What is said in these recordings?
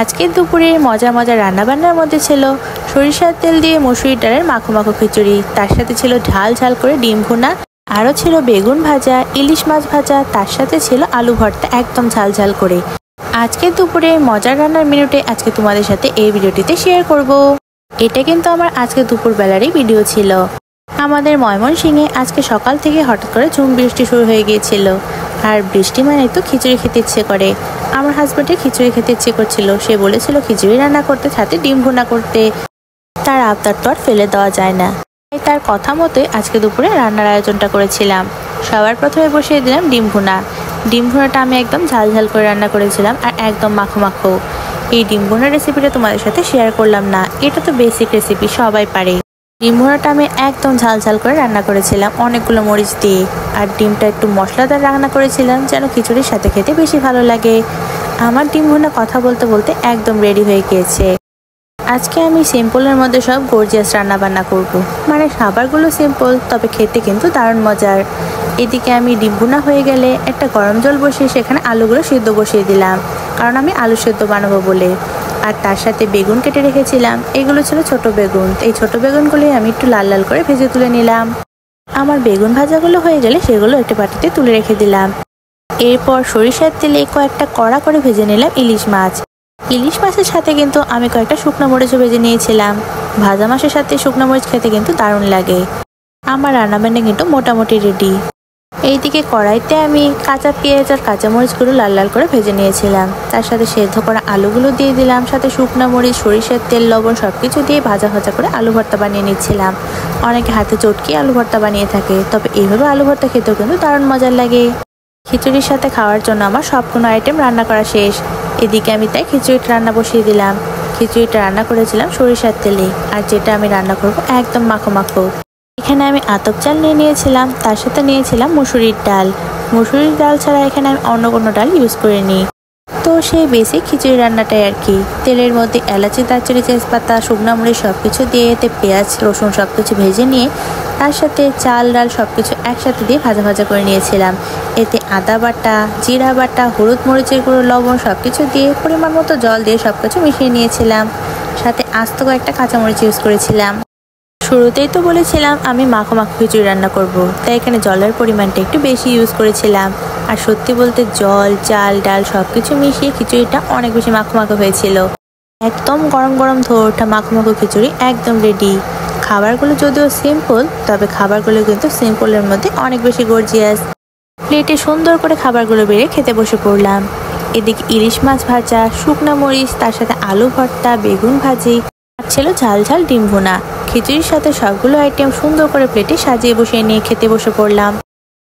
আজকের দুপুরের মজা মজা রান্নাবান্নার মধ্যে ছিল সরিষার তেল দিয়ে মসুরির ডালের মাখো মাখো খিচুড়ি, তার সাথে ছিল ঝাল ঝাল করে ডিম ভুনা, আরও ছিল বেগুন ভাজা, ইলিশ মাছ ভাজা, তার সাথে ছিল আলু ভর্তা একদম ঝাল ঝাল করে। আজকের দুপুরে মজার রান্নার মেনুতে আজকে তোমাদের সাথে এই ভিডিওটিতে শেয়ার করব। এটা কিন্তু আমার আজকে দুপুর বেলারই ভিডিও ছিল। আমাদের ময়মনসিংহে আজকে সকাল থেকে হঠাৎ করে ঝুম বৃষ্টি শুরু হয়ে গিয়েছিল, আর বৃষ্টি মানে তো খিচুড়ি খেতে ইচ্ছে করে। আমার হাজব্যান্ডের খিচুড়ি খেতে ইচ্ছে করছিল, সে বলেছিল খিচুড়ি রান্না করতে, সাথে ডিম ভুনা করতে। তার আবদার তো আর ফেলে দেওয়া যায় না, তাই তার কথা মতোই আজকে দুপুরে রান্নার আয়োজনটা করেছিলাম। সবার প্রথমে বসিয়ে দিলাম ডিম ভুনা। ডিম ভুনাটা আমি একদম ঝাল ঝাল করে রান্না করেছিলাম, আর একদম মাখো মাখো। এই ডিম ভুনার রেসিপিটা তোমাদের সাথে শেয়ার করলাম না, এটা তো বেসিক রেসিপি, সবাই পারে। ডিম ভুনাটা আমি একদম ঝাল ঝাল করে রান্না করেছিলাম অনেকগুলো মরিচ দিয়ে, আর ডিমটা একটু মশলাদার রান্না করেছিলাম যেন খিচুড়ির সাথে খেতে বেশি ভালো লাগে। আমার ডিম ভুনা কথা বলতে বলতে একদম রেডি হয়ে গিয়েছে। আজকে আমি সিম্পলের মধ্যে সব গর্জিয়াস রান্না বান্না করব, মানে খাবারগুলো সিম্পল তবে খেতে কিন্তু দারুণ মজার। এদিকে আমি ডিম ভুনা হয়ে গেলে একটা গরম জল বসিয়ে সেখানে আলুগুলো সিদ্ধ বসিয়ে দিলাম, কারণ আমি আলু সিদ্ধ বানাবো বলে। আর তার সাথে বেগুন কেটে রেখেছিলাম, এগুলো ছিল ছোট বেগুন। এই ছোট বেগুনগুলি আমি একটু লাল লাল করে ভেজে তুলে নিলাম। আমার বেগুন ভাজাগুলো হয়ে গেলে সেগুলো একটা বাটিতে তুলে রেখে দিলাম। এরপর সরিষার তেলে কয়েকটা কড়া করে ভেজে নিলাম ইলিশ মাছ। ইলিশ মাছের সাথে কিন্তু আমি কয়েকটা শুকনো মরিচও ভেজে নিয়েছিলাম। ভাজা মাছের সাথে শুকনো মরিচ খেতে কিন্তু দারুণ লাগে। আমার রান্নাবান্না কিন্তু মোটামুটি রেডি। এইদিকে কড়াইতে আমি কাঁচা পেঁয়াজ আর কাঁচামরিচগুলো লাল লাল করে ভেজে নিয়েছিলাম। তার সাথে সেদ্ধ করা আলুগুলো দিয়ে দিলাম, সাথে শুকনো মরিচ, সরিষার তেল, লবণ সবকিছু দিয়ে ভাজা ভাজা করে আলু ভর্তা বানিয়ে নিচ্ছিলাম। অনেকে হাতে চটকি আলু ভর্তা বানিয়ে থাকে, তবে এইভাবে আলু ভর্তা খেতেও কিন্তু দারুণ মজার লাগে। খিচুড়ির সাথে খাওয়ার জন্য আমার সবগুলো আইটেম রান্না করা শেষ। এদিকে আমি তাই খিচুড়িটা রান্না বসিয়ে দিলাম। খিচুড়িটা রান্না করেছিলাম সরিষার তেলে, আর যেটা আমি রান্না করব একদম মাখো মাখো। এখানে আমি আতপ চাল নিয়ে নিয়েছিলাম, তার সাথে নিয়েছিলাম মুসুরির ডাল। মুসুরির ডাল ছাড়া এখানে আমি অন্য কোনো ডাল ইউজ করিনি। তো সেই বেসিক খিচুড়ি রান্নাটাই আর কি। তেলের মধ্যে এলাচি, দারচিনি, তেজপাতা, শুকনো মরিচ সবকিছু দিয়ে, এতে পেঁয়াজ, রসুন সবকিছু ভেজে নিয়ে তার সাথে চাল ডাল সবকিছু একসাথে দিয়ে ভাজা ভাজা করে নিয়েছিলাম। এতে আদা বাটা, জিরা বাটা, হলুদ মরিচের গুঁড়ো, লবণ সবকিছু দিয়ে পরিমাণ মতো জল দিয়ে সবকিছু মিশিয়ে নিয়েছিলাম। সাথে আস্ত কয়েকটা কাঁচামরিচ ইউজ করেছিলাম। শুরুতেই তো বলেছিলাম আমি মাখো মাখো খিচুড়ি রান্না করব, তাই এখানে জলের পরিমাণটা একটু বেশি ইউজ করেছিলাম। আর সত্যি বলতে জল, চাল, ডাল সবকিছু মিশিয়ে খিচুড়িটা অনেক বেশি মাখো মাখো হয়েছিল। একদম গরম গরম ধোরটা মাখো মাখো খিচুড়ি একদম রেডি। খাবারগুলো যদিও সিম্পল, তবে খাবারগুলো কিন্তু সিম্পলের মধ্যে অনেক বেশি গর্জিয়াস। প্লেটে সুন্দর করে খাবারগুলো বেড়ে খেতে বসে পড়লাম। এদিকে ইলিশ মাছ ভাজা, শুকনো মরিচ, তার সাথে আলু ভর্তা, বেগুন ভাজি, আর ছিল ঝাল ঝাল ডিম ভুনা। খিচুড়ির সাথে সবগুলো আইটেম সুন্দর করে প্লেটে সাজিয়ে বসিয়ে নিয়ে খেতে বসে পড়লাম।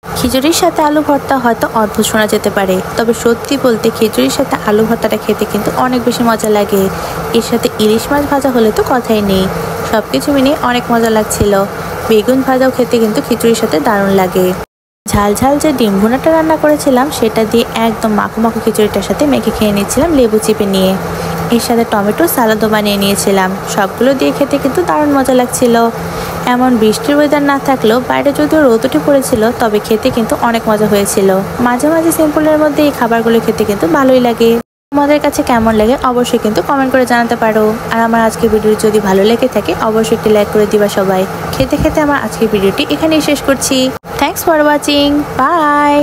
খিচুড়ির সাথে আলু ভর্তা হয়তো অদ্ভুত শোনা যেতে পারে, তবে সত্যি বলতে খিচুড়ির সাথে আলু ভর্তাটা খেতে কিন্তু অনেক বেশি মজা লাগে। এর সাথে ইলিশ মাছ ভাজা হলে তো কথাই নেই। সবকিছু মিলিয়ে অনেক মজা লাগছিল। বেগুন ভাজাও খেতে কিন্তু খিচুড়ির সাথে দারুণ লাগে। ঝাল ঝাল যে ডিম ভুনাটা রান্না করেছিলাম সেটা দিয়ে একদম মাখো মাখো খিচুড়িটার সাথে মেখে খেয়ে নিচ্ছিলাম লেবু চিপে নিয়ে। এর সাথে টমেটো সালাদও বানিয়ে নিয়েছিলাম। সবগুলো দিয়ে খেতে কিন্তু দারুণ মজা লাগছিল। এমন বৃষ্টির ওয়েদার না থাকলেও বাইরে যদিও রোদ উঠে পড়েছিল, তবে খেতে কিন্তু অনেক মজা হয়েছিল। মাঝে মাঝে সিম্পলের মধ্যে এই খাবারগুলো খেতে কিন্তু ভালোই লাগে। তোমাদের কাছে কেমন লাগে অবশ্যই কিন্তু কমেন্ট করে জানাতে পারো। আর আমার আজকের ভিডিও যদি ভালো লেগে থাকে অবশ্যই একটি লাইক করে দিবা সবাই। খেতে খেতে আমার আজকের ভিডিওটি এখানেই শেষ করছি। Thanks for watching, by.